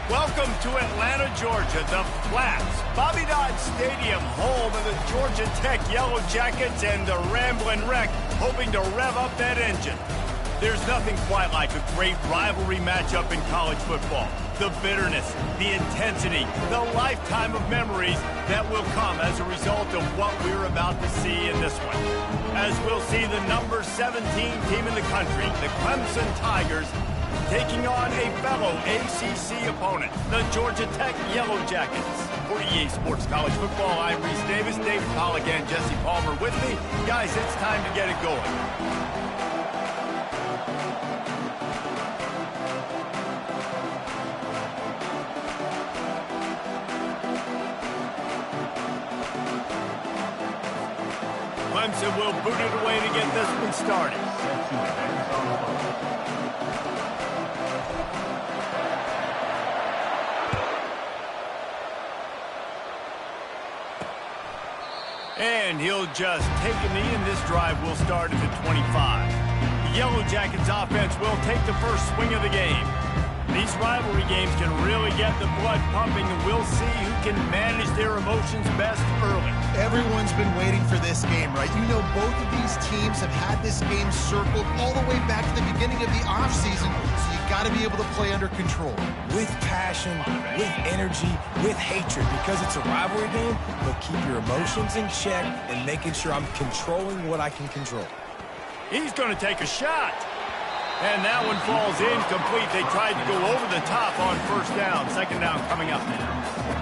Welcome to Atlanta, Georgia, the Flats, Bobby Dodd Stadium, home of the Georgia Tech Yellow Jackets and the Ramblin' Wreck, hoping to rev up that engine. There's nothing quite like a great rivalry matchup in college football. The bitterness, the intensity, the lifetime of memories that will come as a result of what we're about to see in this one. As we'll see the number 17 team in the country, the Clemson Tigers, taking on a fellow ACC opponent, the Georgia Tech Yellow Jackets. For EA Sports College Football, I'm Reese Davis, David Pollack, and Jesse Palmer with me. Guys, it's time to get it going. Clemson will boot it away to get this one started. And he'll just take a knee, and this drive will start at the 25. The Yellow Jackets offense will take the first swing of the game. These rivalry games can really get the blood pumping, and we'll see who can manage their emotions best early. Everyone's been waiting for this game, right? You know, both of these teams have had this game circled all the way back to the beginning of the offseason, so you got to be able to play under control. With passion, with energy, with hatred, because it's a rivalry game, but keep your emotions in check and making sure I'm controlling what I can control. He's going to take a shot. And that one falls incomplete. They tried to go over the top on first down. Second down coming up.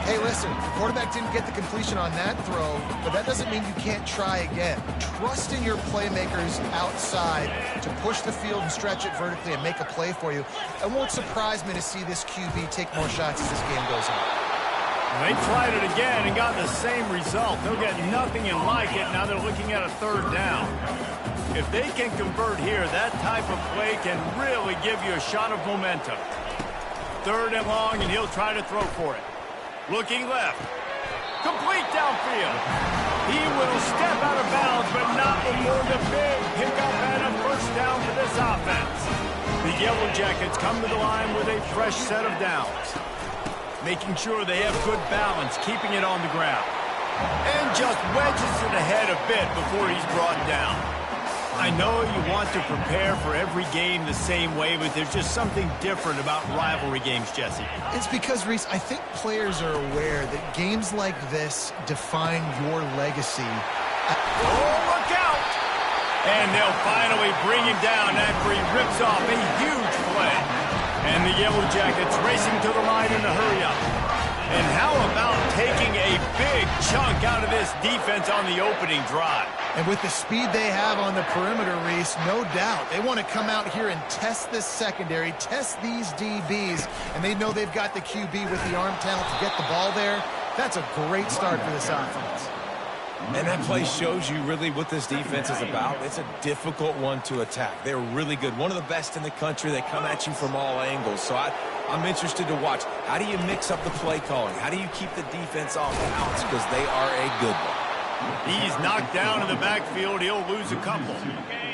Hey, listen, the quarterback didn't get the completion on that throw, but that doesn't mean you can't try again. Trust in your playmakers outside to push the field and stretch it vertically and make a play for you. It won't surprise me to see this QB take more shots as this game goes on. They tried it again and got the same result. They'll get nothing and like it. Now they're looking at a third down. If they can convert here, that type of play can really give you a shot of momentum. Third and long, and he'll try to throw for it. Looking left. Complete downfield. He will step out of bounds, but not before the big pickup and a first down for this offense. The Yellow Jackets come to the line with a fresh set of downs, making sure they have good balance, keeping it on the ground. And just wedges it ahead a bit before he's brought down. I know you want to prepare for every game the same way, but there's just something different about rivalry games, Jesse. It's because, Reese, I think players are aware that games like this define your legacy. Oh, look out! And they'll finally bring him down after he rips off a huge play. And the Yellow Jackets racing to the line in a hurry-up. And how about taking a big chunk out of this defense on the opening drive? And with the speed they have on the perimeter, Reese, no doubt, they want to come out here and test this secondary, test these DBs, and they know they've got the QB with the arm talent to get the ball there. That's a great start for this offense. And that play shows you really what this defense is about. It's a difficult one to attack. They're really good. One of the best in the country. They come at you from all angles. So I'm interested to watch. How do you mix up the play calling? How do you keep the defense off balance? Because they are a good one. He's knocked down in the backfield. He'll lose a couple.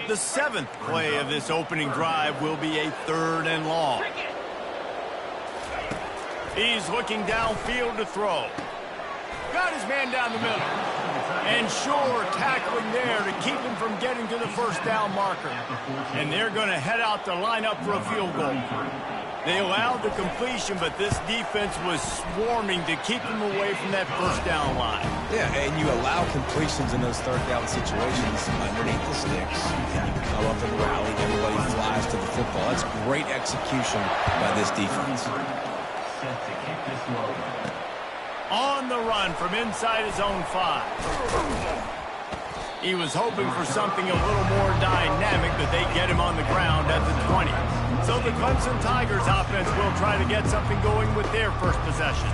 The seventh play of this opening drive will be a third and long. He's looking downfield to throw. Got his man down the middle. And sure, tackling there to keep him from getting to the first down marker. And they're going to head out to line up for a field goal. They allowed the completion, but this defense was swarming to keep them away from that first down line. Yeah, and you allow completions in those third down situations underneath the sticks. You can come up and rally. Everybody flies to the football. That's great execution by this defense. On the run from inside his own 5. He was hoping for something a little more dynamic, but they get him on the ground at the 20. So the Clemson Tigers offense will try to get something going with their first possession.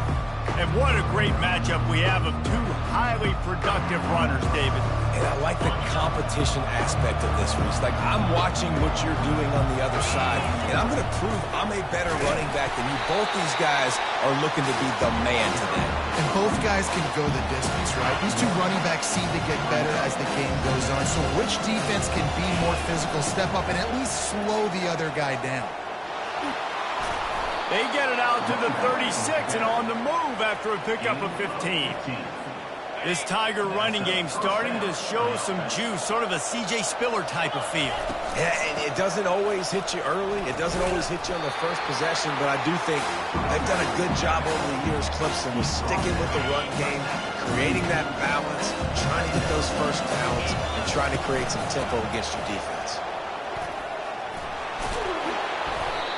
And what a great matchup we have of two highly productive runners, David. And I like the competition aspect of this, Reese. Like, I'm watching what you're doing on the other side, and I'm going to prove I'm a better running back than you. Both these guys are looking to be the man to them. And both guys can go the distance, right? These two running backs seem to get better as the game goes on. So which defense can be more physical, step up, and at least slow the other guy down? They get it out to the 36 and on the move after a pickup of 15. This Tiger running game starting to show some juice, sort of a C.J. Spiller type of feel. Yeah, and it doesn't always hit you early. It doesn't always hit you on the first possession, but I do think they've done a good job over the years, Clemson, with sticking with the run game, creating that balance, trying to get those first downs, and trying to create some tempo against your defense.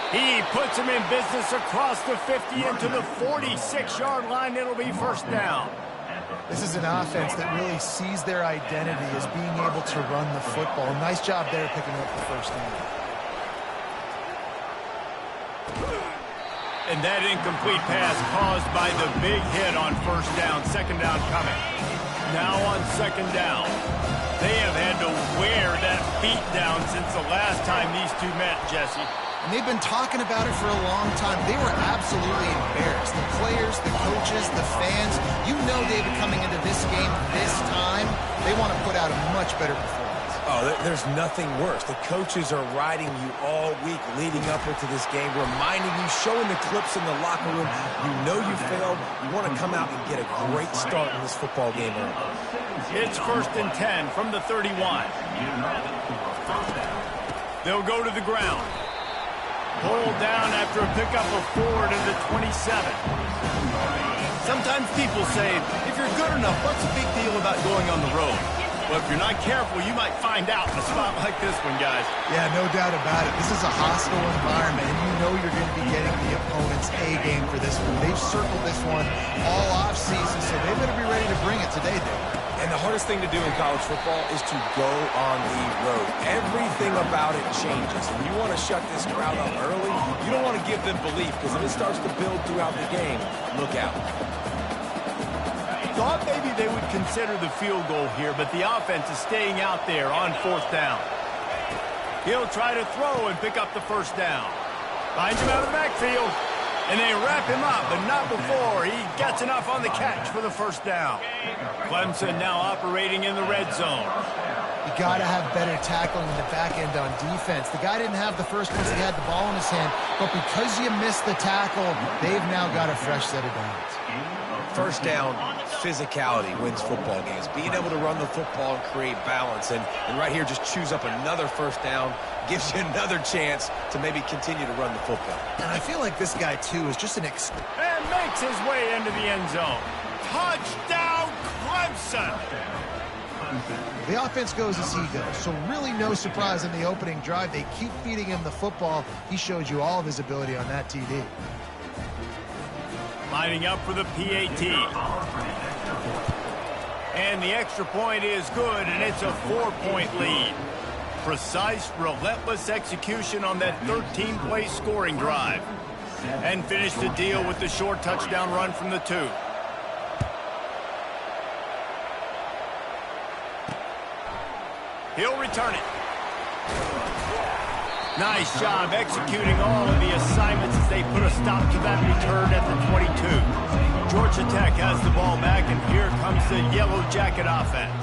He puts him in business across the 50 into the 46-yard line. It'll be first down. This is an offense that really sees their identity as being able to run the football. Nice job there picking up the first down. And that incomplete pass caused by the big hit on first down. Second down coming. Now on second down. They have had to wear that beat down since the last time these two met, Jesse. And they've been talking about it for a long time. They were absolutely embarrassed. The players, the coaches, the fans. You know, David, coming into this game this time, they want to put out a much better performance. Oh, there's nothing worse. The coaches are riding you all week leading up into this game, reminding you, showing the clips in the locker room. You know you failed. You want to come out and get a great start in this football game early. It's first and 10 from the 31. They'll go to the ground. Pulled down after a pickup of 4 to the 27. Sometimes people say, if you're good enough, what's the big deal about going on the road? Well, if you're not careful, you might find out in a spot like this one, guys. Yeah, no doubt about it. This is a hostile environment, and you know you're going to be getting the opponent's A game for this one. They've circled this one all offseason, so they better be ready to bring it today, Dave. And the hardest thing to do in college football is to go on the road. Everything about it changes. And you want to shut this crowd up early. You don't want to give them belief, because if it starts to build throughout the game, look out. Thought maybe they would consider the field goal here, but the offense is staying out there on fourth down. He'll try to throw and pick up the first down. Finds him out of the backfield. And they wrap him up, but not before he gets enough on the catch for the first down. Clemson now operating in the red zone. You got to have better tackling in the back end on defense. The guy didn't have the first once he had the ball in his hand, but because you missed the tackle, they've now got a fresh set of downs. First down, physicality wins football games. Being able to run the football and create balance. And right here, just choose up another first down, gives you another chance to maybe continue to run the football. And I feel like this guy, too, is just an and makes his way into the end zone. Touchdown, Clemson! The offense goes as he goes, so really no surprise in the opening drive. They keep feeding him the football. He showed you all of his ability on that TD. Lining up for the PAT. And the extra point is good, and it's a 4-point lead. Precise, relentless execution on that 13-play scoring drive. And finish the deal with the short touchdown run from the 2. He'll return it. Nice job executing all of the assignments as they put a stop to that return at the 22. Georgia Tech has the ball back, and here comes the Yellow Jacket offense.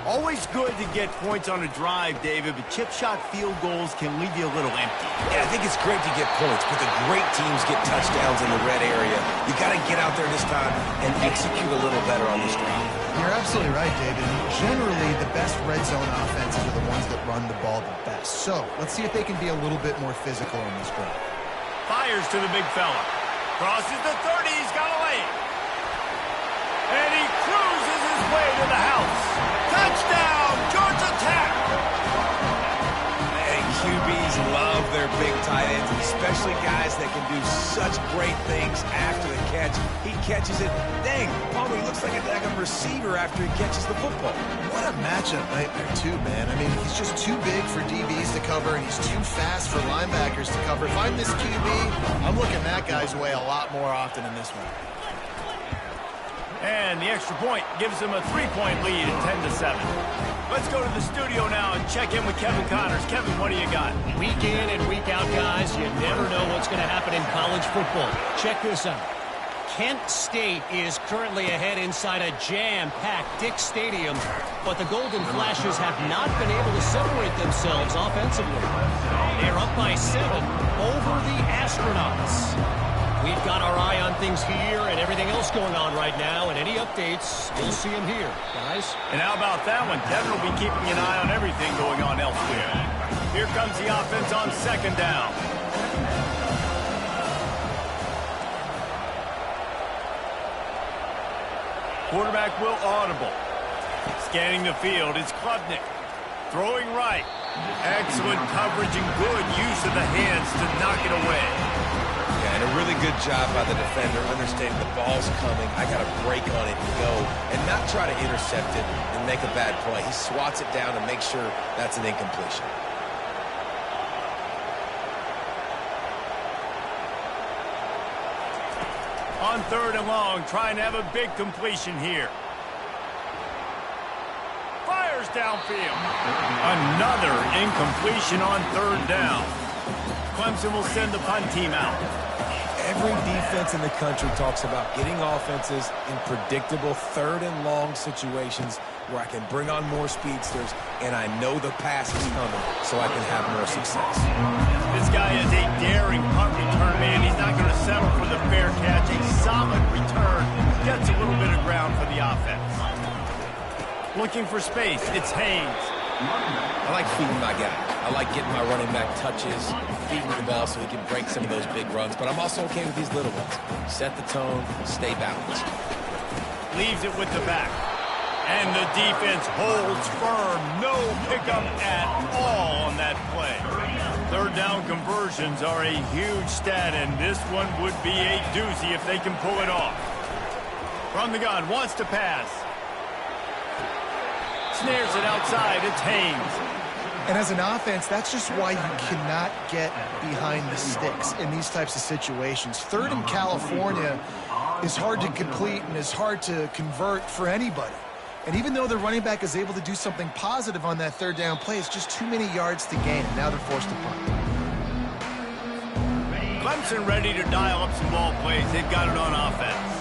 Always good to get points on a drive, David, but chip shot field goals can leave you a little empty. Yeah, I think it's great to get points, but the great teams get touchdowns in the red area. You got to get out there this time and execute a little better on this drive. You're absolutely right, David. Generally, the best red zone offenses are the ones that run the ball the best. So, let's see if they can be a little bit more physical on this drive. Fires to the big fella. Crosses the 30, he's got a lane. And he cruises his way to the house. Touchdown, Georgia Tech! And QBs love their big tight ends, especially guys that can do such great things after the catch. He catches it. Dang, Palmer, he looks like a receiver after he catches the football. What a matchup nightmare, too, man. I mean, he's just too big for DBs to cover, and he's too fast for linebackers to cover. If I'm this QB, I'm looking that guy's way a lot more often in this one. And the extra point gives them a 3-point lead at 10-7. Let's go to the studio now and check in with Kevin Connors. Kevin, what do you got? Week in and week out, guys, you never know what's going to happen in college football. Check this out. Kent State is currently ahead inside a jam-packed Dick Stadium, but the Golden Flashes have not been able to separate themselves offensively. They're up by 7 over the Astronauts. We've got our eye on things here and everything else going on right now, and any updates, you'll see them here, guys. And how about that one? Kevin will be keeping an eye on everything going on elsewhere. Here comes the offense on 2nd down. Quarterback will audible. Scanning the field, it's Klubnik. Throwing right. Excellent coverage and good use of the hands to knock it away. Yeah, and a really good job by the defender understanding the ball's coming. I got to break on it and go and not try to intercept it and make a bad play. He swats it down and makes sure that's an incompletion. On 3rd and long, trying to have a big completion here. Fires downfield. Another incompletion on 3rd down. Clemson will send the punt team out. Every defense in the country talks about getting offenses in predictable 3rd and long situations where I can bring on more speedsters and I know the pass is coming so I can have more success. This guy is a daring punt return man. He's not going to settle for the fair catch. A solid return. Gets a little bit of ground for the offense. Looking for space. It's Haynes. I like feeding my guy. I like getting my running back touches, feeding the ball so he can break some of those big runs. But I'm also okay with these little ones. Set the tone, stay balanced. Leaves it with the back. And the defense holds firm. No pickup at all on that play. 3rd down conversions are a huge stat, and this one would be a doozy if they can pull it off. From the gun, wants to pass. Snares it outside. It's Haynes. And as an offense, that's just why you cannot get behind the sticks in these types of situations. 3rd in California is hard to complete and is hard to convert for anybody. And even though the running back is able to do something positive on that 3rd down play, it's just too many yards to gain. Now they're forced to punt. Clemson ready to dial up some ball plays. They've got it on offense.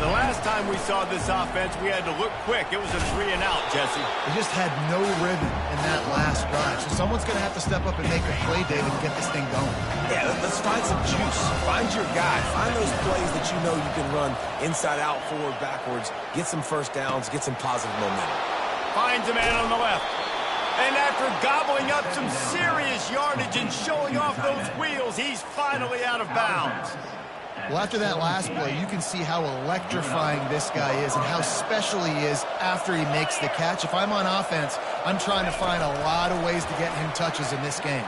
The last time we saw this offense, we had to look quick. It was a 3-and-out, Jesse. They just had no rhythm in that last drive. So someone's going to have to step up and make a play, David, and get this thing going. Yeah, let's find some juice. Find your guy. Find those plays that you know you can run inside out, forward, backwards. Get some 1st downs. Get some positive momentum. Finds a man on the left. And after gobbling up some serious yardage and showing off those wheels, he's finally out of bounds. Well, after that last play, you can see how electrifying this guy is and how special he is after he makes the catch. If I'm on offense, I'm trying to find a lot of ways to get him touches in this game.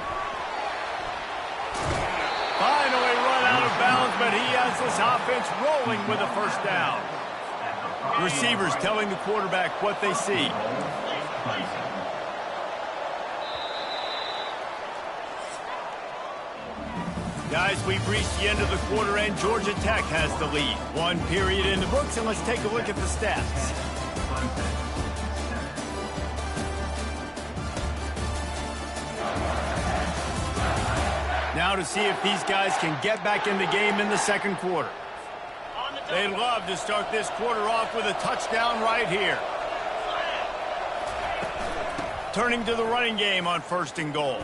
Finally run out of bounds, but he has this offense rolling with a 1st down. Receivers telling the quarterback what they see. Guys, we've reached the end of the quarter, and Georgia Tech has the lead. 1 period in the books, and let's take a look at the stats. Now to see if these guys can get back in the game in the 2nd quarter. They'd love to start this quarter off with a touchdown right here. Turning to the running game on 1st and goal.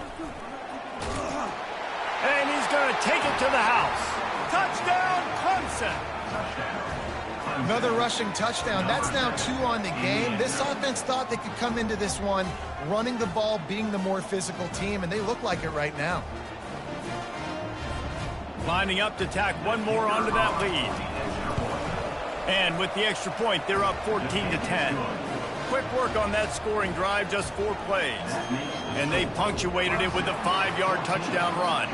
And he's going to take it to the house. Touchdown, Clemson. Another rushing touchdown. That's now 2 on the game. This offense thought they could come into this one running the ball, being the more physical team, and they look like it right now. Lining up to tack one more onto that lead. And with the extra point, they're up 14-10. Quick work on that scoring drive, just 4 plays. And they punctuated it with a 5-yard touchdown run.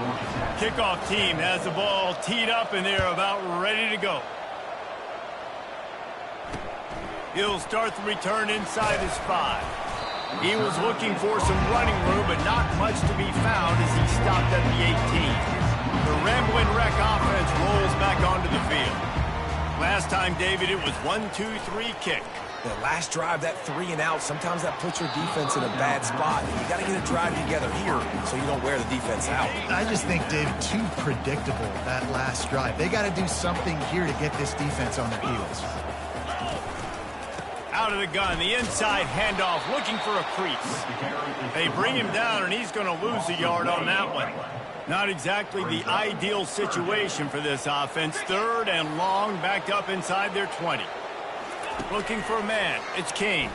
Kickoff team has the ball teed up, and they're about ready to go. He'll start the return inside his 5. He was looking for some running room, but not much to be found as he stopped at the 18. The Ramblin' Wreck offense rolls back onto the field. Last time, David, it was 1-2-3 kick. The last drive, that 3 and out, sometimes that puts your defense in a bad spot. You got to get a drive together here so you don't wear the defense out. I just think, Dave, too predictable, that last drive. They got to do something here to get this defense on their heels. Out of the gun, the inside handoff, looking for a crease. They bring him down, and he's going to lose a yard on that one. Not exactly the ideal situation for this offense. 3rd and long, backed up inside their 20. Looking for a man. It's King.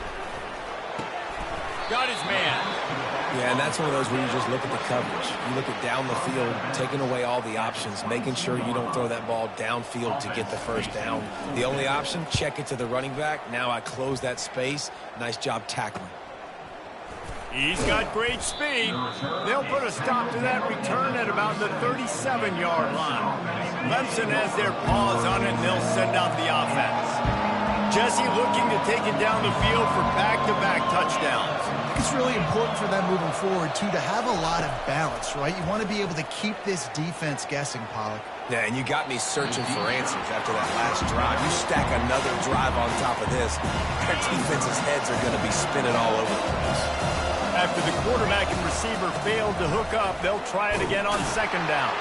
Got his man. Yeah, and that's one of those where you just look at the coverage. You look at down the field, taking away all the options, making sure you don't throw that ball downfield to get the first down. The only option, check it to the running back. Now I close that space. Nice job tackling. He's got great speed. They'll put a stop to that return at about the 37-yard line. Clemson has their paws on it, and they'll send out the offense. Jesse looking to take it down the field for back-to-back touchdowns. I think it's really important for them moving forward, too, to have a lot of balance, right? You want to be able to keep this defense guessing, Pollack. Yeah, and you got me searching for answers after that last drive. You stack another drive on top of this, their defense's heads are going to be spinning all over the place. After the quarterback and receiver failed to hook up, they'll try it again on 2nd down.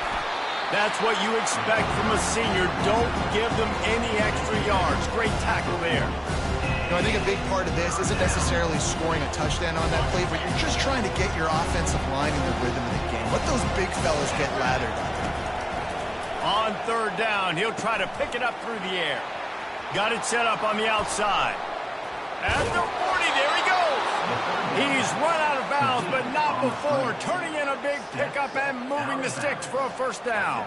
That's what you expect from a senior. Don't give them any extra yards. Great tackle there. You know, I think a big part of this isn't necessarily scoring a touchdown on that play, but you're just trying to get your offensive line in the rhythm of the game. Let those big fellas get lathered. On 3rd down, he'll try to pick it up through the air. Got it set up on the outside. At the 40, there he goes. He's run out of bounds, but not before turning in a big pickup and moving the sticks for a 1st down.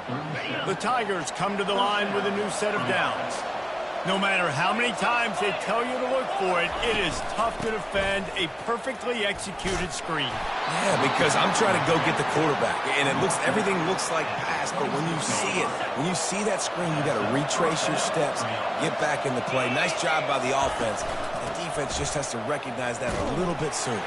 The Tigers come to the line with a new set of downs. No matter how many times they tell you to look for it, it is tough to defend a perfectly executed screen. Yeah, because I'm trying to go get the quarterback, and everything looks like pass, but when you see it, when you see that screen, you got to retrace your steps, get back in the play. Nice job by the offense. The defense just has to recognize that a little bit sooner.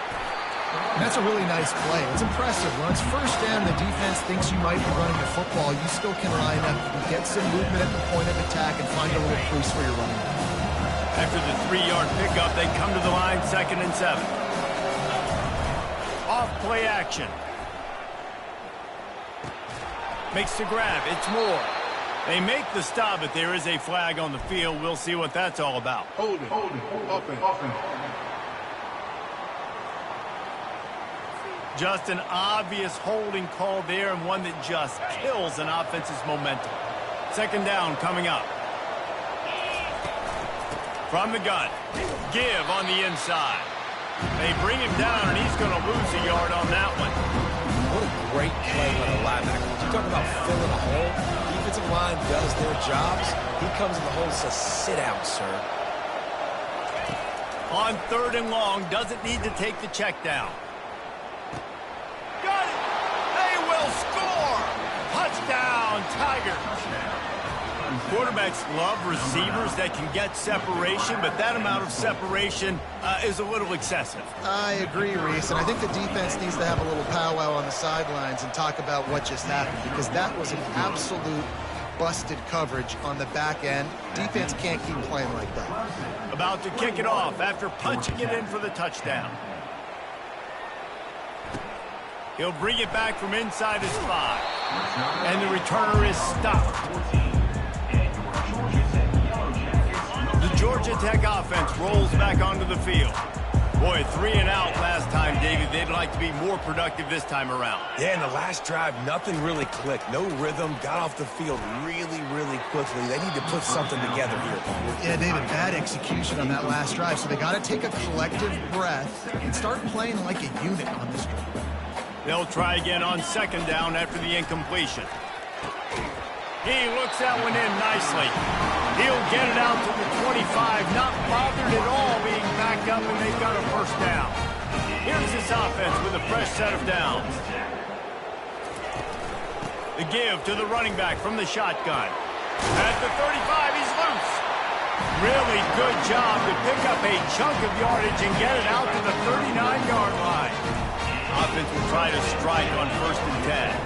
And that's a really nice play. It's impressive. When it's 1st down, the defense thinks you might be running the football. You still can line up and get some movement at the point of attack and find a little crease for your running back. After the 3-yard pickup, they come to the line 2nd and 7. Off play action. Makes the grab. It's Moore. They make the stop, but there is a flag on the field. We'll see what that's all about. Hold it. Offense. Just an obvious holding call there, and one that just kills an offense's momentum. 2nd down coming up. From the gun. Give on the inside. They bring him down, and he's going to lose a yard on that one. What a great play by the linebacker. You talk about filling a hole. Defensive line does their jobs. He comes in the hole and says, sit out, sir. On 3rd and long, doesn't need to take the check down. Got it! They will score! Touchdown, Tigers! Quarterbacks love receivers that can get separation, but that amount of separation is a little excessive. I agree, Reese, and I think the defense needs to have a little powwow on the sidelines and talk about what just happened, because that was an absolute busted coverage on the back end. Defense can't keep playing like that. About to kick it off after punching it in for the touchdown. He'll bring it back from inside his 5. And the returner is stopped. The Georgia Tech offense rolls back onto the field. Boy, 3 and out last time, David. They'd like to be more productive this time around. Yeah, in the last drive, nothing really clicked. No rhythm, got off the field really, really quickly. They need to put something together here. Yeah, David, bad execution on that last drive, so they got to take a collective breath and start playing like a unit on this drive. They'll try again on 2nd down after the incompletion. He looks that one in nicely. He'll get it out to the 25, not bothered at all being backed up, and they've got a 1st down. Here's this offense with a fresh set of downs. The give to the running back from the shotgun. At the 35, he's loose. Really good job to pick up a chunk of yardage and get it out to the 39-yard line. Offense will try to strike on 1st and 10.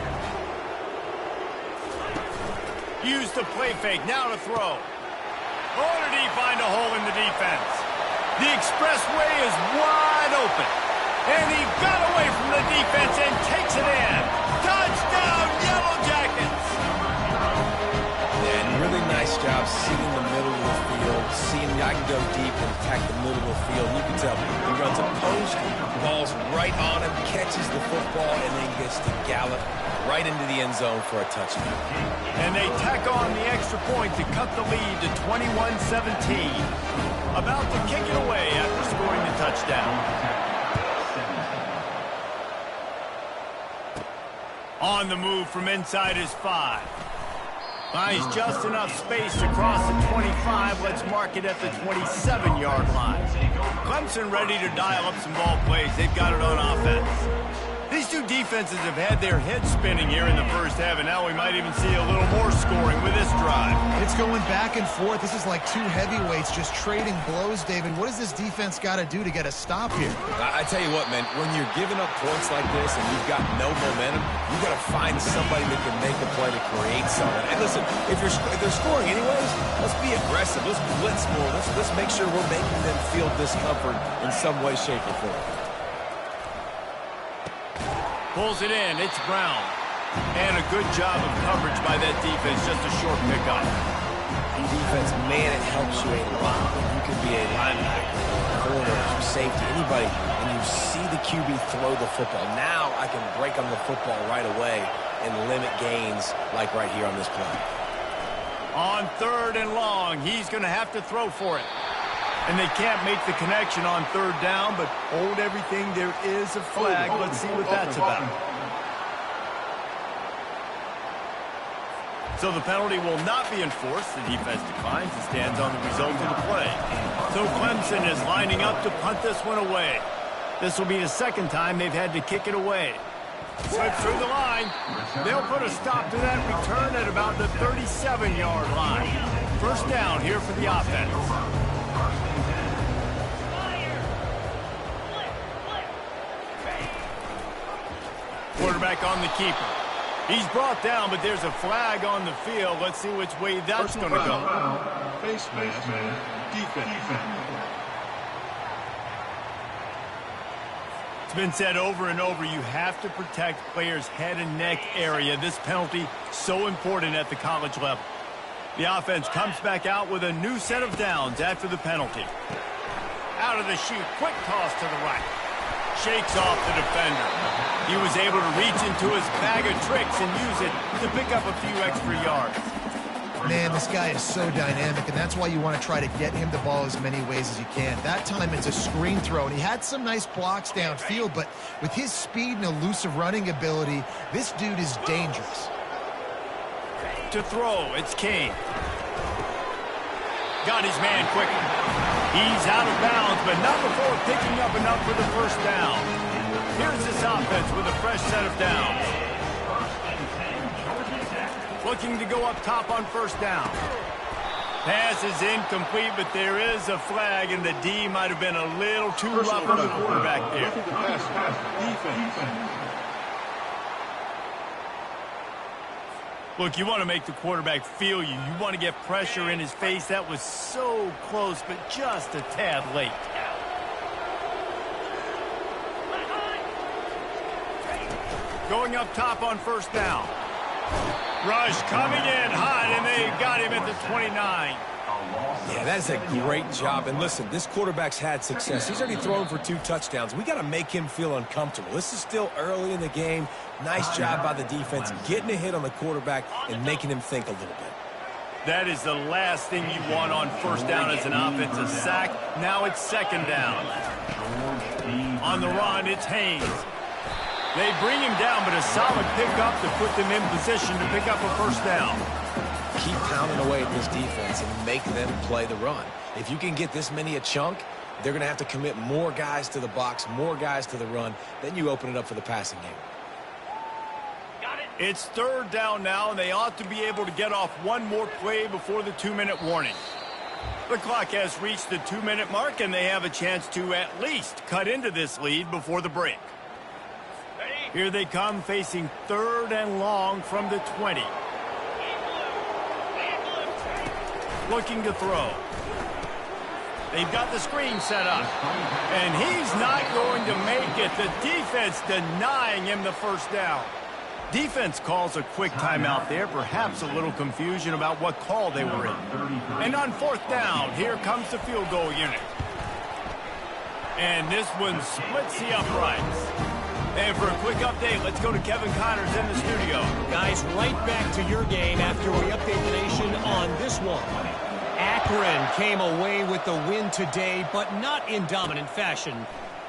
Use the play fake, now to throw. Oh, did he find a hole in the defense? The expressway is wide open. And he got away from the defense and takes it in. Touchdown, Yellow Jackets! And really nice job seeing the middle of the field, seeing I can go deep and attack the middle of the field. You can tell he runs a post, ball's right on him, catches the football, and then gets to gallop right into the end zone for a touchdown. And they tack on the extra point to cut the lead to 21-17. About to kick it away after scoring the touchdown. On the move from inside his 5. Finds just enough space to cross the 25. Let's mark it at the 27-yard line. Clemson ready to dial up some ball plays. They've got it on offense. These two defenses have had their heads spinning here in the first half, and now we might even see a little more scoring with this drive. It's going back and forth. This is like two heavyweights just trading blows, David. What does this defense got to do to get a stop here? I tell you what, man, when you're giving up points like this and you've got no momentum, you've got to find somebody that can make a play to create something. And listen, if they're scoring anyways, let's be aggressive. Let's blitz more. Let's make sure we're making them feel discomfort in some way, shape, or form. Pulls it in. It's Brown. And a good job of coverage by that defense. Just a short pickup. Defense, man, it helps you a lot. You could be a linebacker, corner, safety, anybody, and you see the QB throw the football. Now I can break on the football right away and limit gains like right here on this play. On 3rd and long, he's going to have to throw for it. And they can't make the connection on 3rd down, but hold everything. There is a flag. Let's see what that's about. So the penalty will not be enforced. The defense declines and stands on the result of the play. So Clemson is lining up to punt this one away. This will be the second time they've had to kick it away. Slip through the line. They'll put a stop to that return at about the 37-yard line. First down here for the offense. Quarterback on the keeper. He's brought down, but there's a flag on the field. Let's see which way that's going to go. Face man, defense. It's been said over and over, you have to protect players' head and neck area. This penalty so important at the college level. The offense comes back out with a new set of downs after the penalty. Out of the chute, quick toss to the right. Shakes off the defender. He was able to reach into his bag of tricks and use it to pick up a few extra yards. Man, this guy is so dynamic, and that's why you want to try to get him the ball as many ways as you can. That time it's a screen throw, and he had some nice blocks downfield, but with his speed and elusive running ability, this dude is dangerous. To throw, it's Kane. Got his man quickly. He's out of bounds, but not before picking up enough for the first down. Here's this offense with a fresh set of downs. Looking to go up top on first down. Pass is incomplete, but there is a flag, and the D might have been a little too rough on the quarterback there. Defense. Look, you want to make the quarterback feel you. You want to get pressure in his face. That was so close, but just a tad late. Going up top on first down. Rush coming in hot, and they got him at the 29. Yeah, that is a great job. And listen, this quarterback's had success. He's already thrown for 2 touchdowns. We got to make him feel uncomfortable. This is still early in the game. Nice job by the defense, getting a hit on the quarterback and making him think a little bit. That is the last thing you want on first down as an offensive sack. Now it's second down. On the run, it's Haynes. They bring him down, but a solid pickup to put them in position to pick up a first down. Keep pounding away at this defense and make them play the run. If you can get this many a chunk, they're going to have to commit more guys to the box, more guys to the run. Then you open it up for the passing game. It's third down now, and they ought to be able to get off one more play before the 2-minute warning. The clock has reached the 2-minute mark, and they have a chance to at least cut into this lead before the break. Here they come, facing 3rd and long from the 20. Looking to throw. They've got the screen set up. And he's not going to make it. The defense denying him the first down. Defense calls a quick timeout there. Perhaps a little confusion about what call they were in. And on fourth down, here comes the field goal unit. And this one splits the uprights. And for a quick update, let's go to Kevin Connors in the studio. Guys, right back to your game after we update the nation on this one. Akron came away with the win today, but not in dominant fashion.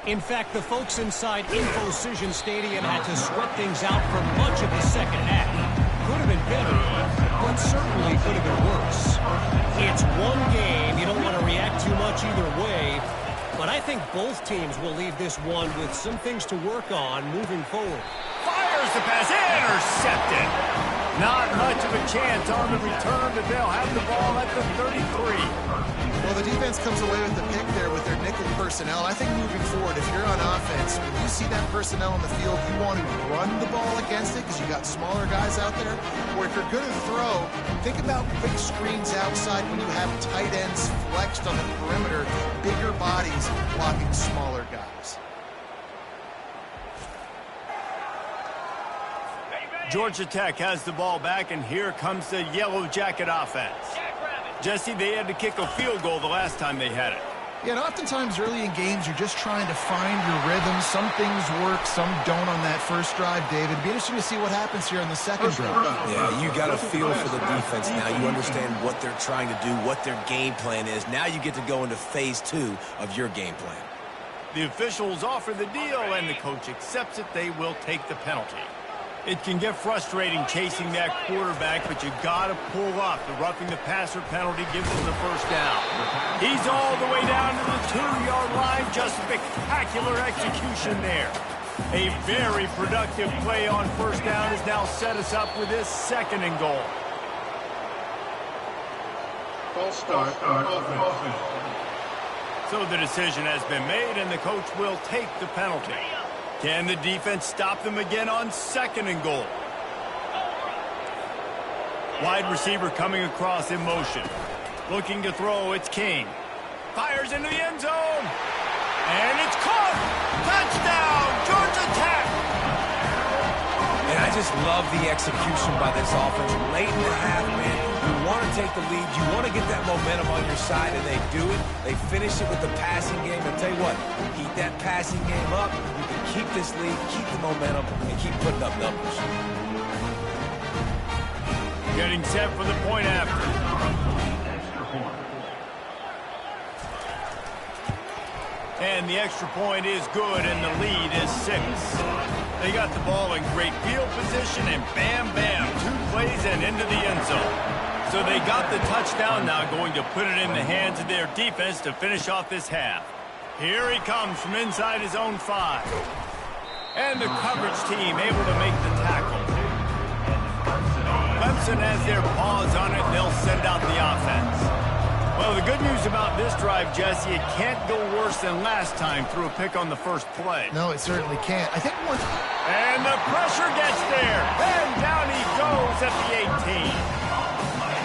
In fact, the folks inside InfoCision Stadium had to sweat things out for much of the second half. Could have been better, but certainly could have been worse. It's one game. You don't want to react too much either way. But I think both teams will leave this one with some things to work on moving forward. Fires the pass, intercepted. Not much of a chance on the return, but they'll have the ball at the 33. Well, the defense comes away with the pick there with their nickel personnel. I think moving forward, if you're on offense, when you see that personnel on the field, you want to run the ball against it because you got smaller guys out there. Or if you're going to throw, think about quick screens outside when you have tight ends flexed on the perimeter, bigger bodies blocking smaller guys. Georgia Tech has the ball back, and here comes the Yellow Jacket offense. Jesse, they had to kick a field goal the last time they had it. Yeah, and oftentimes early in games, you're just trying to find your rhythm. Some things work, some don't on that first drive, David. It'd be interesting to see what happens here on the second drive. Yeah, you got a feel for the defense now. You understand what they're trying to do, what their game plan is. Now you get to go into phase 2 of your game plan. The officials offer the deal, and the coach accepts it. They will take the penalty. It can get frustrating chasing that quarterback, but you got to pull up. The roughing the passer penalty gives him the first down. He's all the way down to the 2-yard line. Just spectacular execution there. A very productive play on first down has now set us up with this second and goal. False start. Offense. So the decision has been made, and the coach will take the penalty. Can the defense stop them again on second and goal? Wide receiver coming across in motion. Looking to throw, it's King. Fires into the end zone. And it's caught. Touchdown, Georgia Tech. And I just love the execution by this offense. Late in the half, man, you want to take the lead. You want to get that momentum on your side, and they do it. They finish it with the passing game. And tell you what, keep that passing game up. You can keep this lead, keep the momentum, and keep putting up numbers. Getting set for the point after. And the extra point is good, and the lead is 6. They got the ball in great field position, and bam, bam, 2 plays and into the end zone. So they got the touchdown, now going to put it in the hands of their defense to finish off this half. Here he comes from inside his own 5. And the coverage team able to make the tackle. Clemson has their paws on it, and they'll send out the offense. Well, the good news about this drive, Jesse, it can't go worse than last time through a pick on the first play. No, it certainly can't. I think once... And the pressure gets there. And down he goes at the 18.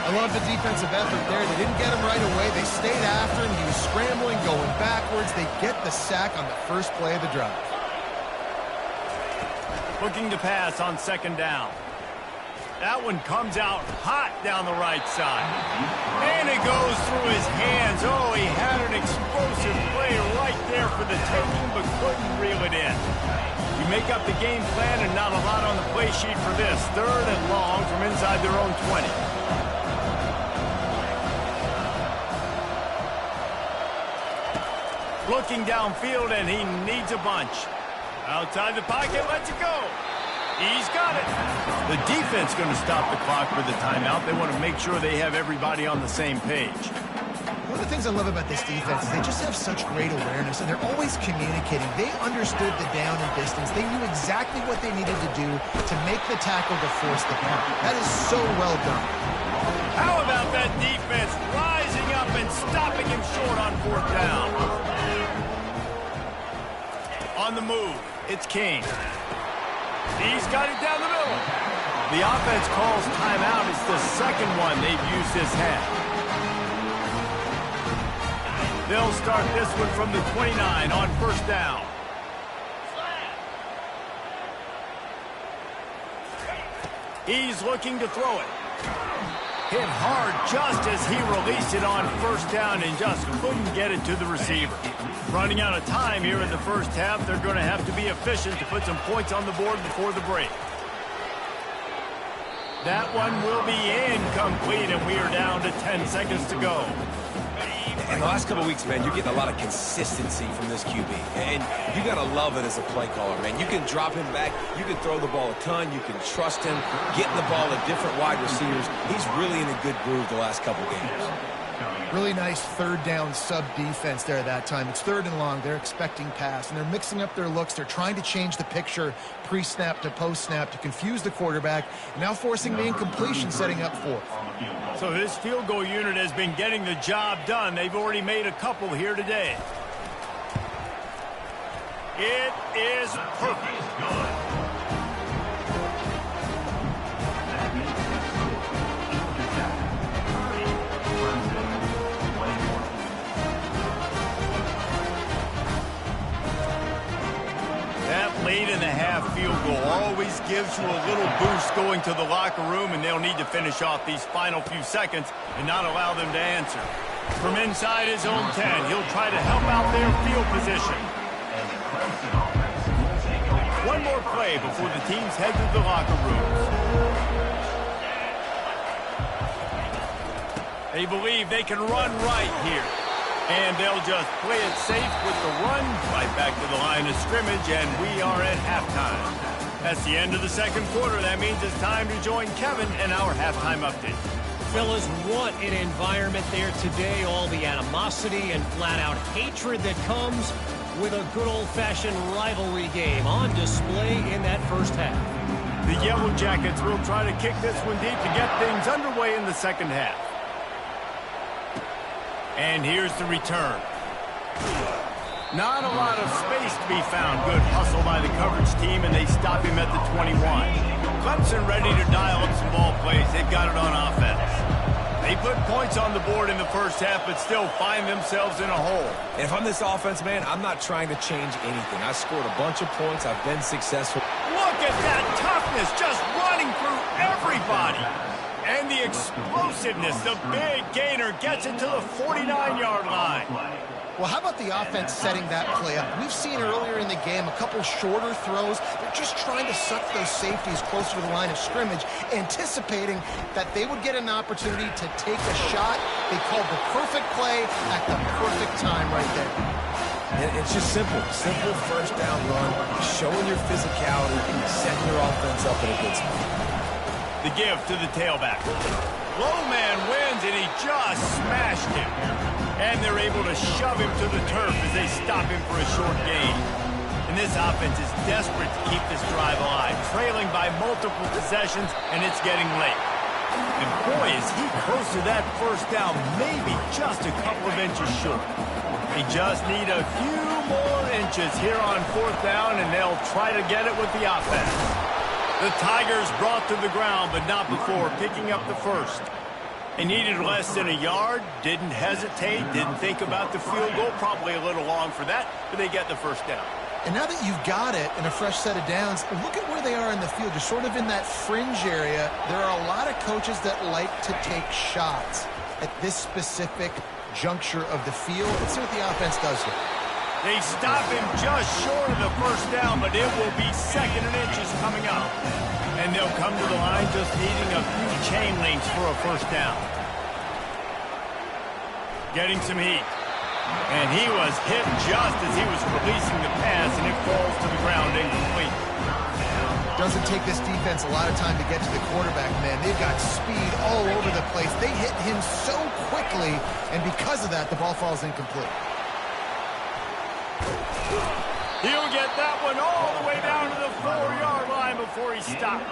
I love the defensive effort there. They didn't get him right away. They stayed after him. He was scrambling, going backwards. They get the sack on the first play of the drive. Looking to pass on second down. That one comes out hot down the right side. And it goes through his hands. Oh, he had an explosive play right there for the taking, but couldn't reel it in. You make up the game plan, and not a lot on the play sheet for this. 3rd and long from inside their own 20. Looking downfield, and he needs a bunch. Outside the pocket, lets it go. He's got it. The defense going to stop the clock with the timeout. They want to make sure they have everybody on the same page. One of the things I love about this defense is they just have such great awareness, and they're always communicating. They understood the down and distance. They knew exactly what they needed to do to make the tackle to force the punt. That is so well done. How about that defense rising up and stopping him short on 4th down? On the move, it's King. He's got it down the middle. The offense calls timeout. It's the second one they've used this half. They'll start this one from the 29 on first down. He's looking to throw it. Hit hard just as he released it on first down and just couldn't get it to the receiver. Running out of time here in the first half, they're going to have to be efficient to put some points on the board before the break. That one will be incomplete, and we are down to 10 seconds to go. In the last couple of weeks, man, you're getting a lot of consistency from this QB. And you got to love it as a play caller, man. You can drop him back. You can throw the ball a ton. You can trust him, getting the ball to different wide receivers. He's really in a good groove the last couple games. Really nice third down sub defense there that time. It's third and long. They're expecting pass, and they're mixing up their looks. They're trying to change the picture pre-snap to post-snap to confuse the quarterback, and now forcing the incompletion, setting up fourth. So this field goal unit has been getting the job done. They've already made a couple here today. It is perfect. That late in the half field goal always gives you a little boost going to the locker room, and they'll need to finish off these final few seconds and not allow them to answer. From inside his own 10, he'll try to help out their field position. One more play before the teams head to the locker rooms. They believe they can run right here. And they'll just play it safe with the run right back to the line of scrimmage, and we are at halftime. That's the end of the second quarter. That means it's time to join Kevin and our halftime update. Fellas, what an environment there today. All the animosity and flat-out hatred that comes with a good old-fashioned rivalry game on display in that first half. The Yellow Jackets will try to kick this one deep to get things underway in the second half. And here's the return. Not a lot of space to be found. Good hustle by the coverage team, and they stop him at the 21. Clemson ready to dial up some ball plays. They've got it on offense. They put points on the board in the first half, but still find themselves in a hole. And if I'm this offense, man, I'm not trying to change anything. I scored a bunch of points. I've been successful. Look at that toughness, just running through everybody. And the explosiveness, the big gainer gets it to the 49-yard line. Well, how about the offense setting that play up? We've seen earlier in the game a couple shorter throws. They're just trying to suck those safeties closer to the line of scrimmage, anticipating that they would get an opportunity to take a shot. They called the perfect play at the perfect time right there. And it's just simple first down run, showing your physicality, setting your offense up in a good spot. The give to the tailback. Low man wins, and he just smashed him. And they're able to shove him to the turf as they stop him for a short gain. And this offense is desperate to keep this drive alive, trailing by multiple possessions, and it's getting late. And boy, is he close to that first down, maybe just a couple of inches short. They just need a few more inches here on fourth down, and they'll try to get it with the offense. The Tigers brought to the ground, but not before picking up the first. They needed less than a yard, didn't hesitate, didn't think about the field goal, probably a little long for that, but they get the first down. And now that you've got it in a fresh set of downs, look at where they are in the field. You're sort of in that fringe area. There are a lot of coaches that like to take shots at this specific juncture of the field. Let's see what the offense does here. They stop him just short of the first down, but it will be second and inches coming up. And they'll come to the line just needing a few chain links for a first down. Getting some heat. And he was hit just as he was releasing the pass, and it falls to the ground incomplete. Doesn't take this defense a lot of time to get to the quarterback, man. They've got speed all over the place. They hit him so quickly, and because of that, the ball falls incomplete. He'll get that one all the way down to the 4-yard line before he stopped.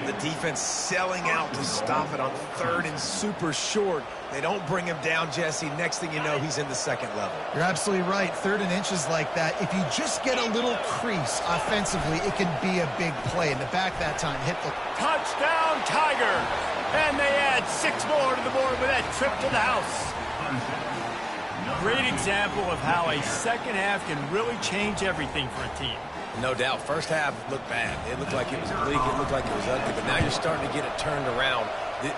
The defense selling out to stop it on third and super short. They don't bring him down, Jesse. Next thing you know, he's in the second level. You're absolutely right. Third and inches like that, if you just get a little crease offensively, it can be a big play. In the back that time, hit the... Touchdown, Tiger! And they add 6 more to the board with that trip to the house. great example of how a second half can really change everything for a team. No doubt. First half looked bad. It looked like it was bleak. It looked like it was ugly. But now you're starting to get it turned around.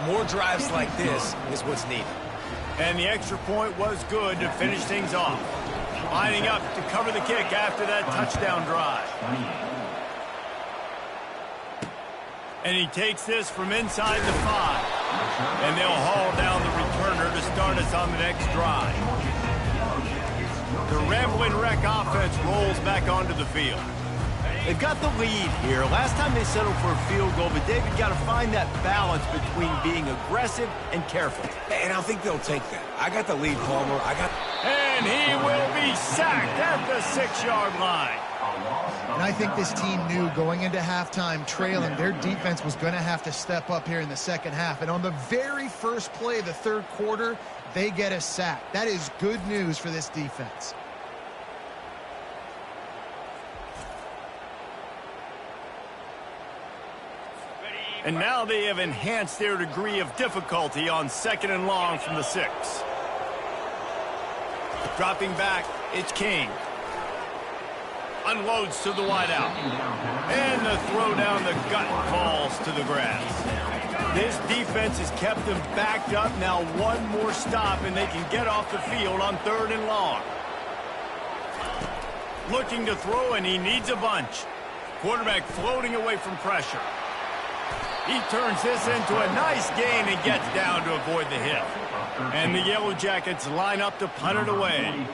More drives like this is what's needed. And the extra point was good to finish things off. Lining up to cover the kick after that touchdown drive. And he takes this from inside the 5. And they'll haul down the returner to start us on the next drive. The Ramblin' Wreck offense rolls back onto the field. They've got the lead here. Last time they settled for a field goal, but David got to find that balance between being aggressive and careful. And I think they'll take that. I got the lead, Palmer. And he will be sacked at the 6-yard line. And I think this team knew going into halftime trailing, their defense was going to have to step up here in the second half. And on the very first play of the third quarter, they get a sack. That is good news for this defense. And now they have enhanced their degree of difficulty on 2nd and long from the 6. Dropping back, it's King. Unloads to the wideout. And the throw down the gut falls to the grass. This defense has kept them backed up. Now one more stop and they can get off the field on 3rd and long. Looking to throw, and he needs a bunch. Quarterback floating away from pressure. He turns this into a nice gain and gets down to avoid the hit. And the Yellow Jackets line up to punt it away.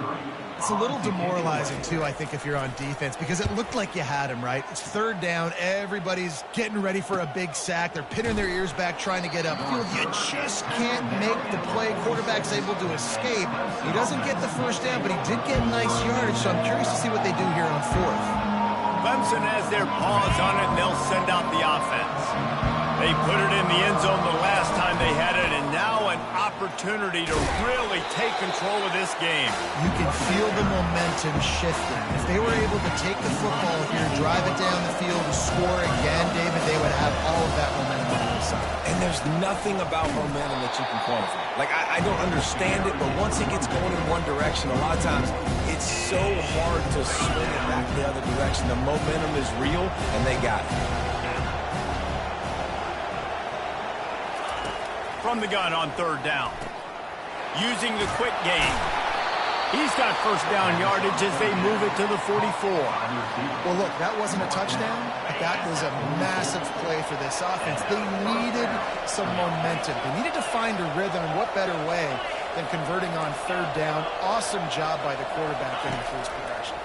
It's a little demoralizing, too, I think, if you're on defense, because it looked like you had him, right? It's 3rd down. Everybody's getting ready for a big sack. They're pinning their ears back, trying to get upfield. You just can't make the play. Quarterback's able to escape. He doesn't get the 1st down, but he did get nice yardage, so I'm curious to see what they do here on 4th. Clemson has their paws on it, and they'll send out the offense. They put it in the end zone the last time they had it, and now an opportunity to really take control of this game. You can feel the momentum shifting. If they were able to take the football here, drive it down the field, and score again, David, they would have all of that momentum on their side. And there's nothing about momentum that you can quantify. Like, I don't understand it, but once it gets going in one direction, a lot of times it's so hard to swing it back the other direction. The momentum is real, and they got it. From the gun on 3rd down. Using the quick game. He's got 1st down yardage as they move it to the 44. Well, look, that wasn't a touchdown, but that was a massive play for this offense. They needed some momentum. They needed to find a rhythm, and what better way than converting on 3rd down. Awesome job by the quarterback getting through his progression.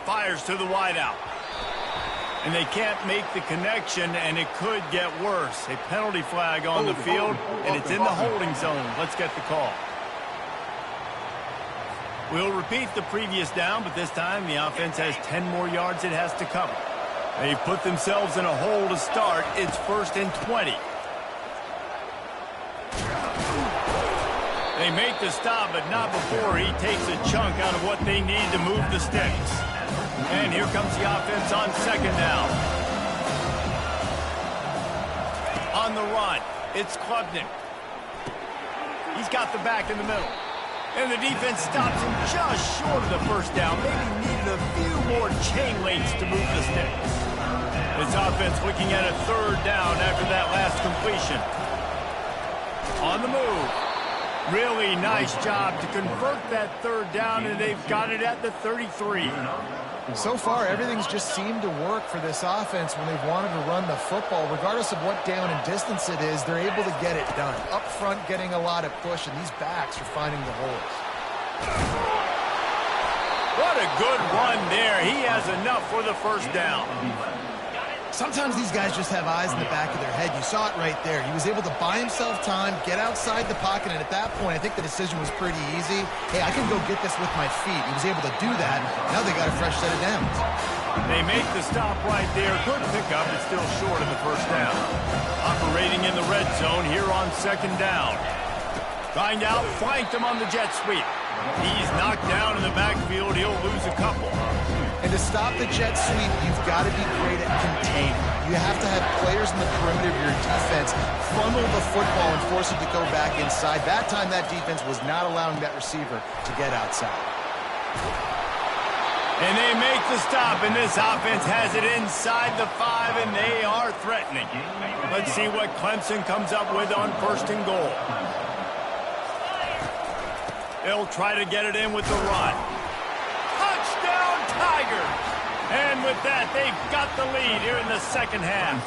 Fires to the wideout. And they can't make the connection, and it could get worse. A penalty flag on the field, and it's in the holding zone. Let's get the call. We'll repeat the previous down, but this time the offense has 10 more yards it has to cover. They've put themselves in a hole to start. It's 1st and 20. They make the stop, but not before he takes a chunk out of what they need to move the sticks. And here comes the offense on 2nd down. On the run, it's Klubnik. He's got the back in the middle. And the defense stops him just short of the 1st down. Maybe needed a few more chain links to move the sticks. This offense looking at a 3rd down after that last completion. On the move. Really nice job to convert that 3rd down, and they've got it at the 33. So far, everything's just seemed to work for this offense when they've wanted to run the football. Regardless of what down and distance it is, they're able to get it done. Up front, getting a lot of push, and these backs are finding the holes. What a good run there. He has enough for the 1st down. Sometimes these guys just have eyes in the back of their head. You saw it right there. He was able to buy himself time, get outside the pocket, and at that point, I think the decision was pretty easy. Hey, I can go get this with my feet. He was able to do that. Now they got a fresh set of downs. They make the stop right there. Good pickup, but still short of the 1st down. Operating in the red zone here on 2nd down. Find out, flanked him on the jet sweep. He's knocked down in the backfield. He'll lose a couple. And to stop the jet sweep, you've got to be great at containing. You have to have players in the perimeter of your defense funnel the football and force it to go back inside. That time, that defense was not allowing that receiver to get outside. And they make the stop, and this offense has it inside the 5, and they are threatening. Let's see what Clemson comes up with on 1st and goal. They'll try to get it in with the run. Touchdown, Tigers! And with that, they've got the lead here in the second half.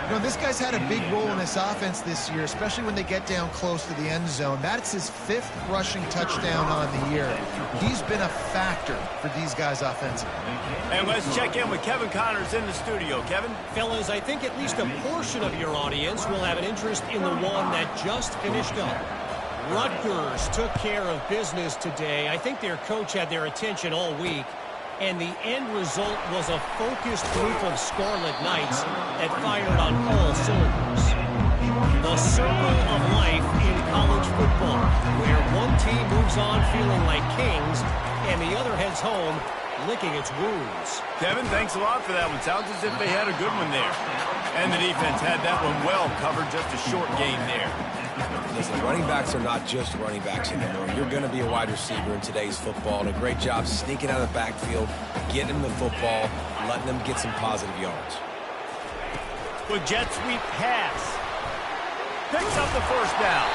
You know, this guy's had a big role in this offense this year, especially when they get down close to the end zone. That's his 5th rushing touchdown on the year. He's been a factor for these guys offensively. And let's check in with Kevin Connors in the studio. Kevin? Fellas, I think at least a portion of your audience will have an interest in the one that just finished up. Rutgers took care of business today. I think their coach had their attention all week. And the end result was a focused group of Scarlet Knights that fired on all cylinders. The circle of life in college football, where one team moves on feeling like kings and the other heads home licking its wounds. Kevin, thanks a lot for that one. Sounds as if they had a good one there. And the defense had that one well covered, just a short gain there. Listen, running backs are not just running backs anymore. You're going to be a wide receiver in today's football, and a great job sneaking out of the backfield, getting them the football, letting them get some positive yards. With jet sweep pass. Picks up the 1st down.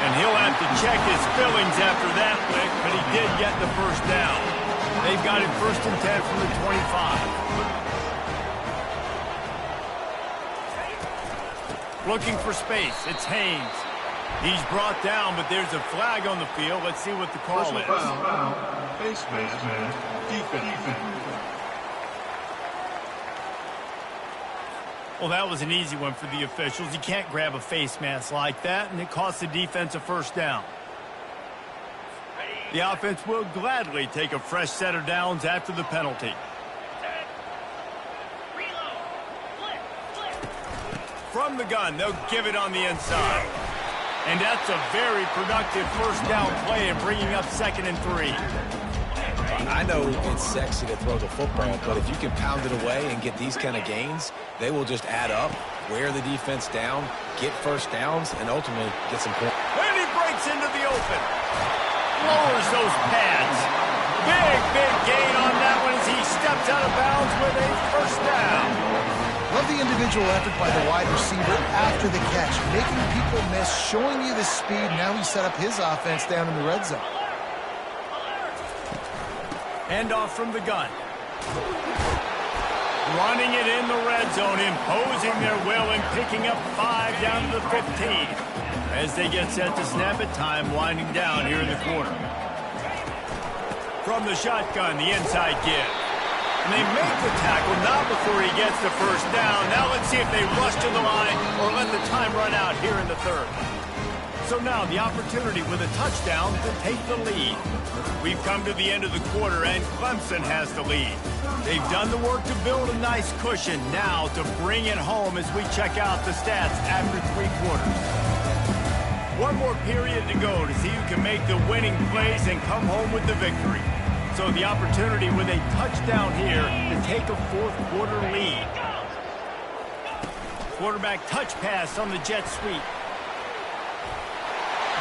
And he'll have to check his fillings after that lick, but he did get the 1st down. They've got it 1st and 10 from the 25. Looking for space. It's Haynes. He's brought down, but there's a flag on the field. Let's see what the call is. Face man. Defense. Well, that was an easy one for the officials. You can't grab a face mask like that, and it costs the defense a 1st down. The offense will gladly take a fresh set of downs after the penalty. From the gun, they'll give it on the inside. And that's a very productive 1st down play and bringing up 2nd and 3. I know it's sexy to throw the football, but if you can pound it away and get these kind of gains, they will just add up, wear the defense down, get 1st downs, and ultimately get some points. And he breaks into the open. Lowers those pads. Big gain on that one as he steps out of bounds with a 1st down. Love the individual effort by the wide receiver after the catch, making people miss, showing you the speed. Now he set up his offense down in the red zone. Handoff from the gun. Running it in the red zone, imposing their will and picking up 5 down to the 15. As they get set to snap it, time winding down here in the quarter. From the shotgun, the inside give. And they make the tackle, not before he gets the 1st down. Now let's see if they rush to the line or let the time run out here in the 3rd. So now the opportunity with a touchdown to take the lead. We've come to the end of the quarter, and Clemson has the lead. They've done the work to build a nice cushion. Now to bring it home as we check out the stats after 3 quarters. One more period to go to see who can make the winning plays and come home with the victory. So the opportunity with a touchdown here to take a 4th quarter lead. Quarterback touch pass on the jet sweep.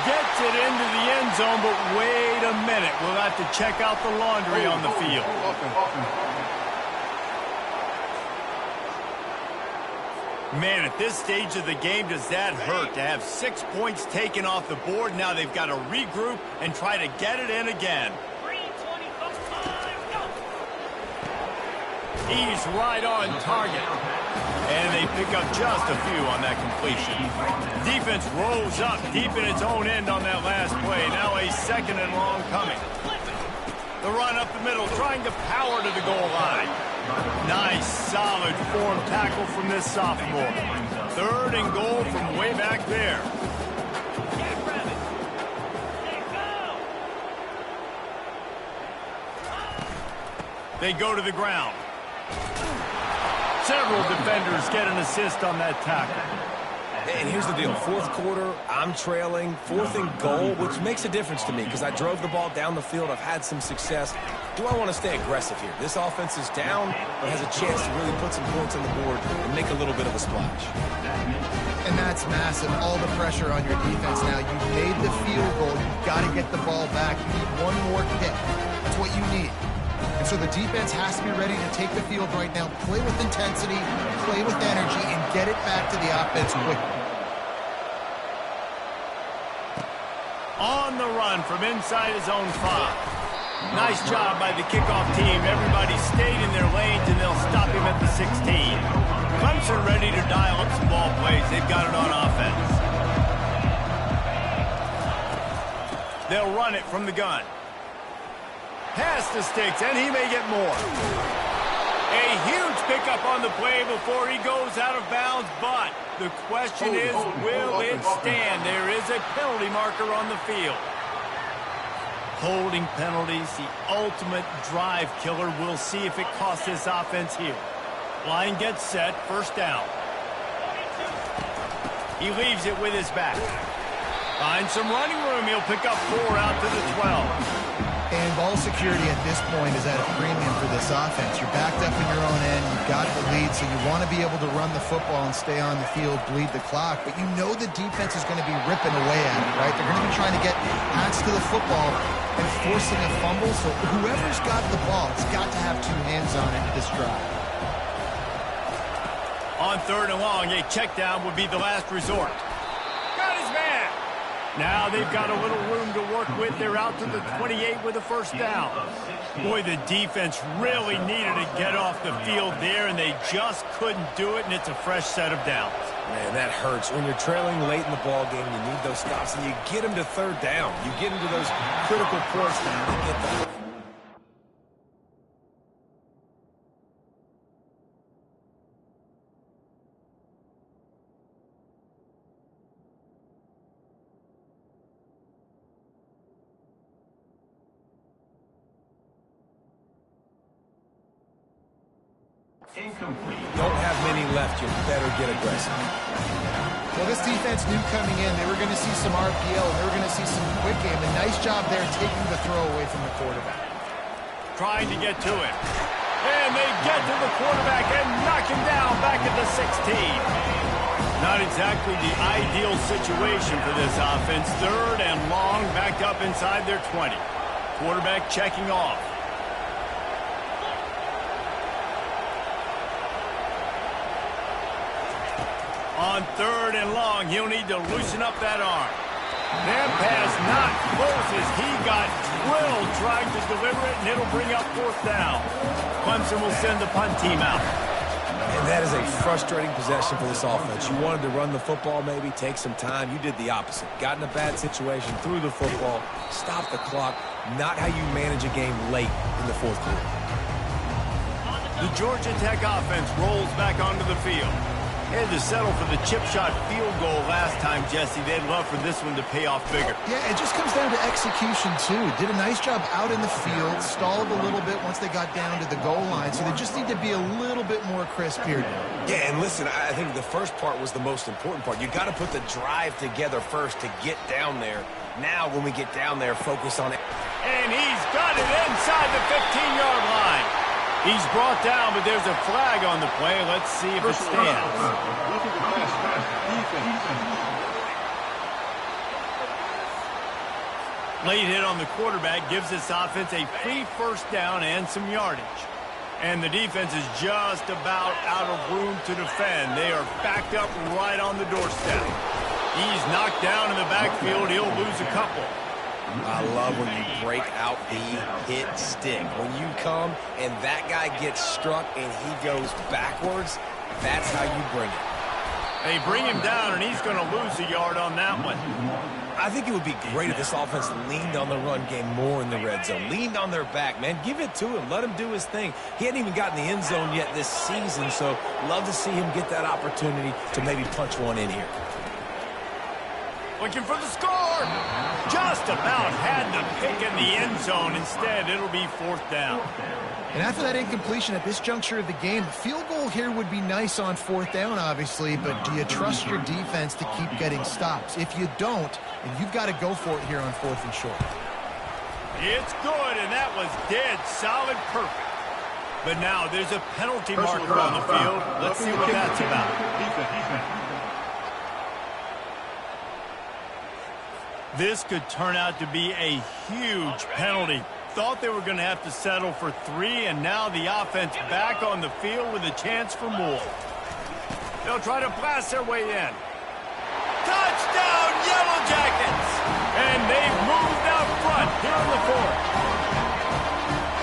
Gets it into the end zone, but wait a minute. We'll have to check out the laundry on the field. Man, at this stage of the game, does that hurt to have 6 points taken off the board? Now they've got to regroup and try to get it in again. He's right on target. And they pick up just a few on that completion. Defense rolls up deep in its own end on that last play. Now a 2nd and long coming. The run up the middle, trying to power to the goal line. Nice, solid form tackle from this sophomore. 3rd and goal from way back there. They go to the ground. Several defenders get an assist on that tackle. And here's the deal. Fourth quarter, I'm trailing. Fourth and goal, which makes a difference to me because I drove the ball down the field. I've had some success. Do I want to stay aggressive here? This offense is down, but has a chance to really put some points on the board and make a little bit of a splash. And that's massive. All the pressure on your defense now. You made the field goal. You've got to get the ball back. You need one more kick. That's what you need. And so the defense has to be ready to take the field right now, play with intensity, play with energy, and get it back to the offense quickly. On the run from inside his own 5. Nice job by the kickoff team. Everybody stayed in their lanes, and they'll stop him at the 16. Clemson ready to dial up some ball plays. They've got it on offense. They'll run it from the gun. Pass to Sticks, and he may get more. A huge pickup on the play before he goes out of bounds, but the question is, will it stand? There is a penalty marker on the field. Holding penalties, the ultimate drive killer. We'll see if it costs this offense here. Line gets set, first down. He leaves it with his back. Finds some running room. He'll pick up 4 out to the 12. And ball security at this point is at a premium for this offense. You're backed up in your own end. You've got the lead, so you want to be able to run the football and stay on the field, bleed the clock. But you know the defense is going to be ripping away at it, right? They're going to be trying to get hats to the football and forcing a fumble. So whoever's got the ball has got to have 2 hands on it this drive. On 3rd and long, a check down would be the last resort. Got his man. Now they've got a little room to work with. They're out to the 28 with a first down. Boy, the defense really needed to get off the field there, and they just couldn't do it, and it's a fresh set of downs. Man, that hurts. When you're trailing late in the ball game, you need those stops, and you get them to 3rd down. You get them to those critical points to get them. Incomplete. Don't have many left. You better get aggressive. Well, this defense knew coming in they were going to see some RPO, and they were going to see some quick game. A nice job there taking the throw away from the quarterback. Trying to get to it. And they get to the quarterback and knock him down back at the 16. Not exactly the ideal situation for this offense. 3rd and long, backed up inside their 20. Quarterback checking off. On 3rd and long, he'll need to loosen up that arm. That pass not close as he got drilled trying to deliver it, and it'll bring up 4th down. Clemson will send the punt team out. And that is a frustrating possession for this offense. You wanted to run the football, maybe take some time. You did the opposite. Got in a bad situation, threw the football, stopped the clock. Not how you manage a game late in the 4th quarter. The Georgia Tech offense rolls back onto the field. Had to settle for the chip shot field goal last time, Jesse. They'd love for this one to pay off bigger. Yeah, it just comes down to execution, too. Did a nice job out in the field, stalled a little bit once they got down to the goal line, so they just need to be a little bit more crisp here. Yeah, and listen, I think the first part was the most important part. You got to put the drive together first to get down there. Now, when we get down there, focus on it. And he's got it inside the 15-yard line. He's brought down, but there's a flag on the play. Let's see if it stands. Late hit on the quarterback gives this offense a free first down and some yardage. And the defense is just about out of room to defend. They are backed up right on the doorstep. He's knocked down in the backfield. He'll lose a couple. I love when you break out the hit stick. When you come and that guy gets struck and he goes backwards, that's how you bring it. They bring him down, and he's going to lose a yard on that one. I think it would be great if this offense leaned on the run game more in the red zone. Leaned on their back, man. Give it to him. Let him do his thing. He hadn't even gotten the end zone yet this season, so love to see him get that opportunity to maybe punch one in here. Looking for the score. Just about had the pick in the end zone. Instead, it'll be 4th down. And after that incompletion at this juncture of the game, the field goal here would be nice on 4th down, obviously, but do you trust your defense to keep getting stops? If you don't, then you've got to go for it here on 4th and short. It's good, and that was dead solid perfect. But now there's a penalty marker on the field. Let's see what that's about. This could turn out to be a huge penalty. Thought they were going to have to settle for 3, and now the offense back on the field with a chance for more. They'll try to blast their way in. Touchdown, Yellow Jackets! And they've moved out front here in the 4th.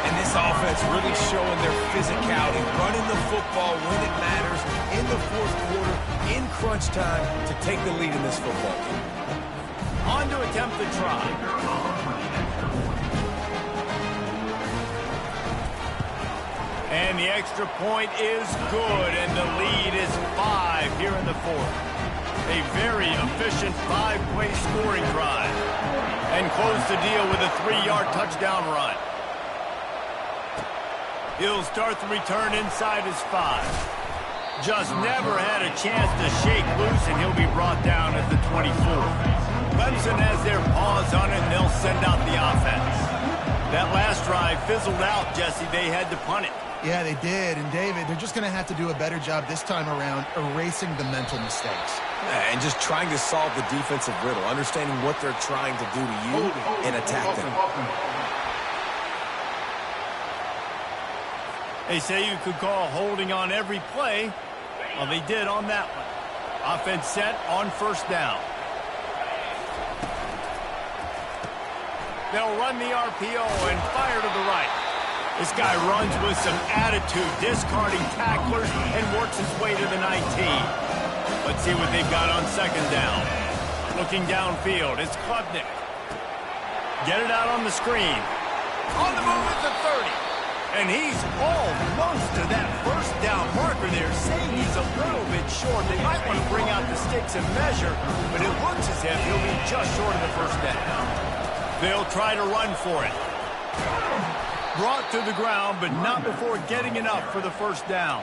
And this offense really showing their physicality, running the football when it matters, in the 4th quarter, in crunch time, to take the lead in this football game. On to attempt the try. And the extra point is good, and the lead is 5 here in the 4th. A very efficient 5-play scoring drive. And close the deal with a 3-yard touchdown run. He'll start the return inside his 5. Just never had a chance to shake loose, and he'll be brought down at the 24. Clemson has their paws on it, and they'll send out the offense. That last drive fizzled out, Jesse. They had to punt it. Yeah, they did. And, David, they're just going to have to do a better job this time around erasing the mental mistakes. And just trying to solve the defensive riddle, understanding what they're trying to do to you and attack them. They say you could call holding on every play. Well, they did on that one. Offense set on 1st down. They'll run the RPO and fire to the right. This guy runs with some attitude, discarding tacklers, and works his way to the 19. Let's see what they've got on 2nd down. Looking downfield, it's Klubnik. Get it out on the screen. On the move at the 30. And he's almost to that 1st down marker there, saying he's a little bit short. They might want to bring out the sticks and measure, but it looks as if he'll be just short of the 1st down. They'll try to run for it. Brought to the ground, but not before getting enough for the 1st down.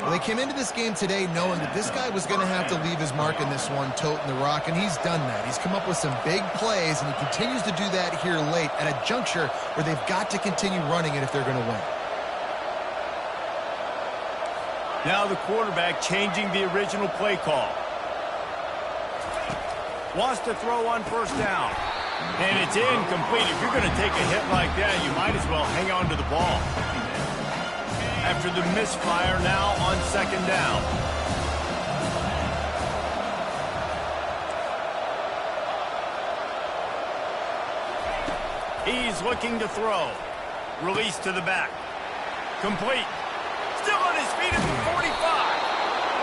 Well, they came into this game today knowing that this guy was going to have to leave his mark in this one, toting the rock, and he's done that. He's come up with some big plays, and he continues to do that here late at a juncture where they've got to continue running it if they're going to win. Now the quarterback changing the original play call. Wants to throw on 1st down. And it's incomplete. If you're going to take a hit like that, you might as well hang on to the ball. After the misfire, now on 2nd down. He's looking to throw. Release to the back. Complete. Still on his feet at the 45.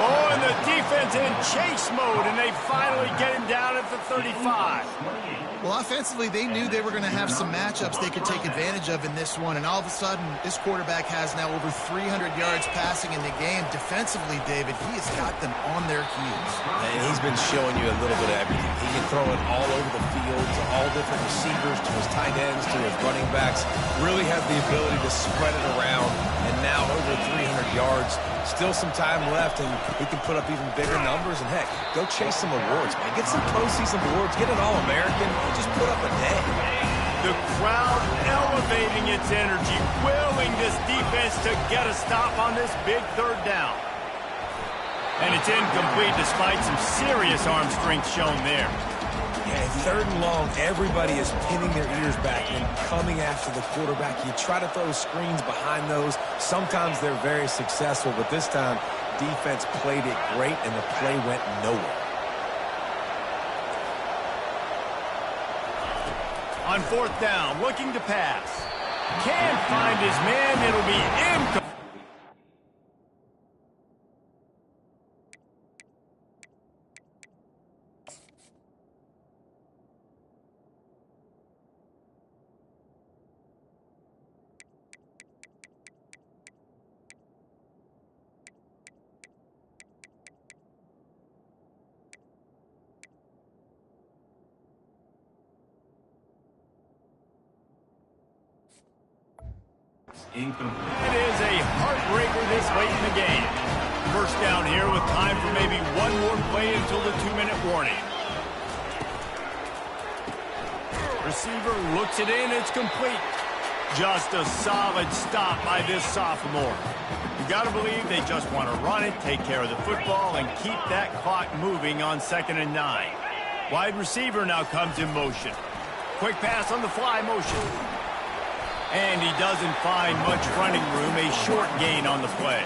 Oh, and the defense in chase mode, and they finally get him down at the 35. Well, offensively, they knew they were going to have some matchups they could take advantage of in this one, and all of a sudden, this quarterback has now over 300 yards passing in the game. Defensively, David, he has got them on their heels. And he's been showing you a little bit of everything. He can throw it all over the field to all different receivers, to his tight ends, to his running backs. Really has the ability to spread it around, and now over 300 yards. Still some time left, and he can put up even bigger numbers. And, heck, go chase some awards, man. Get some postseason awards. Get an All-American. Just put up a day. The crowd elevating its energy, willing this defense to get a stop on this big 3rd down. And it's incomplete despite some serious arm strength shown there. Yeah, 3rd and long, everybody is pinning their ears back and coming after the quarterback. You try to throw screens behind those. Sometimes they're very successful, but this time, defense played it great, and the play went nowhere. On 4th down, looking to pass. Can't find his man. It'll be incomplete. Incomplete. It is a heartbreaker this late in the game. First down here with time for maybe one more play until the 2-minute warning. Receiver looks it in. It's complete. Just a solid stop by this sophomore. You got to believe they just want to run it, take care of the football, and keep that clock moving on 2nd and 9. Wide receiver now comes in motion. Quick pass on the fly motion. And he doesn't find much running room, a short gain on the play.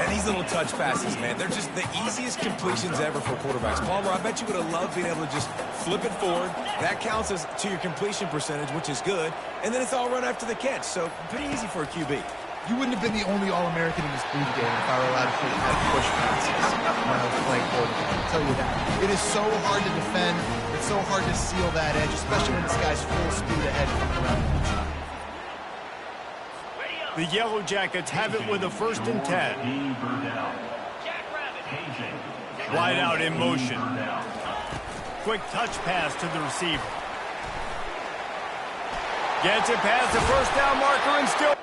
And these little touch passes, man, they're just the easiest completions ever for quarterbacks. Palmer, I bet you would have loved being able to just flip it forward. That counts as to your completion percentage, which is good. And then it's all run after the catch, so pretty easy for a QB. You wouldn't have been the only All-American in this boot game if I were allowed to push passes when I was playing quarterback. I'll tell you that. It is so hard to defend. It's so hard to seal that edge, especially when this guy's full speed ahead coming around the edge. The Yellow Jackets have it with a 1st and 10. Wide out in motion. Quick touch pass to the receiver. Gets it past the first down marker and still